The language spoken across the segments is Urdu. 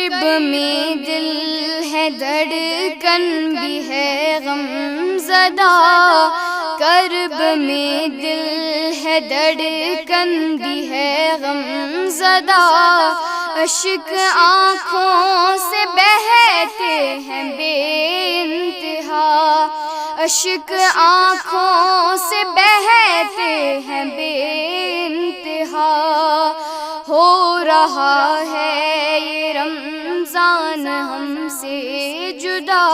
کرب میں دل ہے دھڑکن بھی ہے غم زدہ، کرب میں دل ہے دھڑکن بھی ہے غم زدہ، اشک آنکھوں سے بہتے ہیں بے انتہا، اشک آنکھوں سے بہتے ہیں بے انتہا، ہو رہا ہے یہ رمضان ہم سے جدا،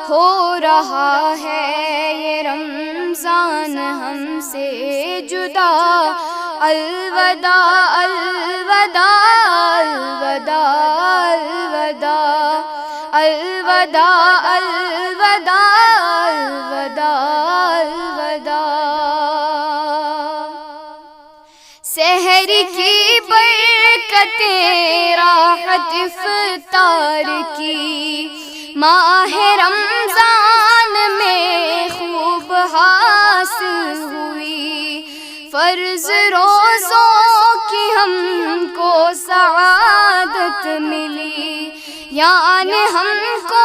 ہو رہا ہے یہ رمضان ہم سے جدا، الوداع الوداع الوداع الوداع الوداع الوداع الوداع الوداع۔ سحر کی برکتیں راحت افطار کی، ماہ رمضان میں خوب حاصل ہوئی، فرض روزوں کی ہم کو سعادت ملی، یعنی ہم کو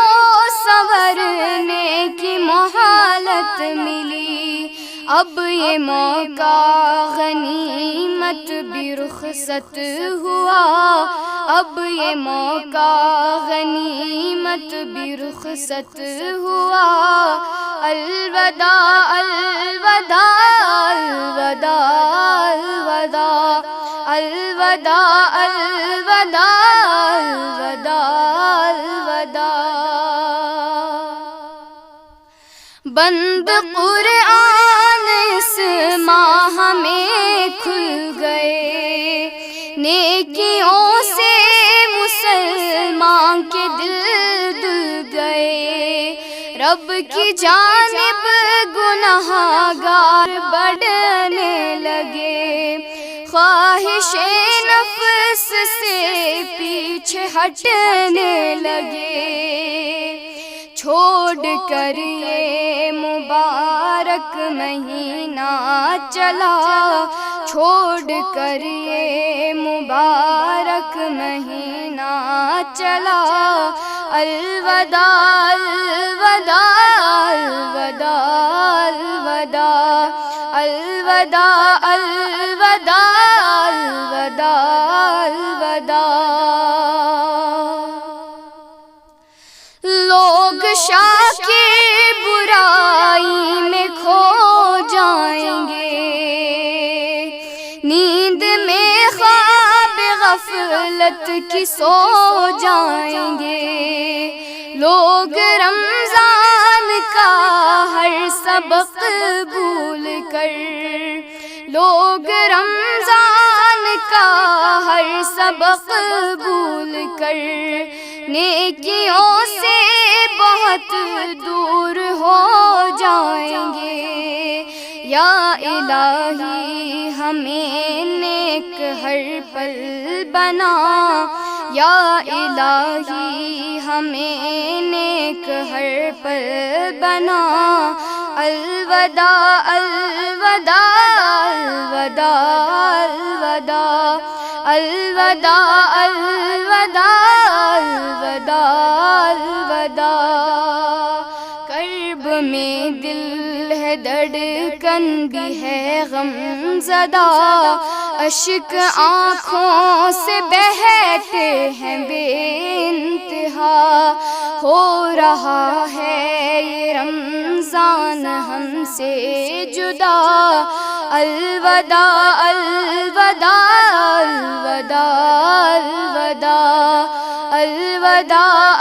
سنورنے کی مہالت ملی، اب یہ موقع غنیمت بھی رخصت ہوا، اب یہ موقع غنیمت بھی رخصت ہوا، الوداع الوداع الوداع الوداع الوداع الوداع الوداع الوداع۔ بند قرآن اس ماہ میں کھل گئے، نیکیوں سے مسلمان کے دل دل گئے، رب کی جانب گناہگار بڑھنے لگے، خواہش نفس سے پیچھے ہٹنے لگے، چھوڑ کر یہ مبارک مہینہ چلا، چھوڑ کر یہ مبارک مہینہ چلا، الوداع الوداع الوداع الوداع الوداع الوداع الوداع الوداع۔ لوگ شاکر برائی میں کھو جائیں گے، نیند میں خواب غفلت کی سو جائیں گے، لوگ رمضان کا ہر سبق بھول کر، لوگ رمضان کا ہر سبق بھول کر نیکیوں سے بہت دور ہو جائیں گے، یا الہی ہمیں نیک ہر پل بنا، یا الہی ہمیں نیک ہر پل بنا، الوداع الوداع الوداع الوداع الوداع الوداع الوداع الوداع۔ کرب میں دل ہے دھڑکن بھی ہے غم زدہ، اشک آنکھوں سے بہتے ہیں بے انتہا، ہو رہا ہے یہ رمضان ہم سے جدا، الوداع الوداع الوداع الوداع الوداع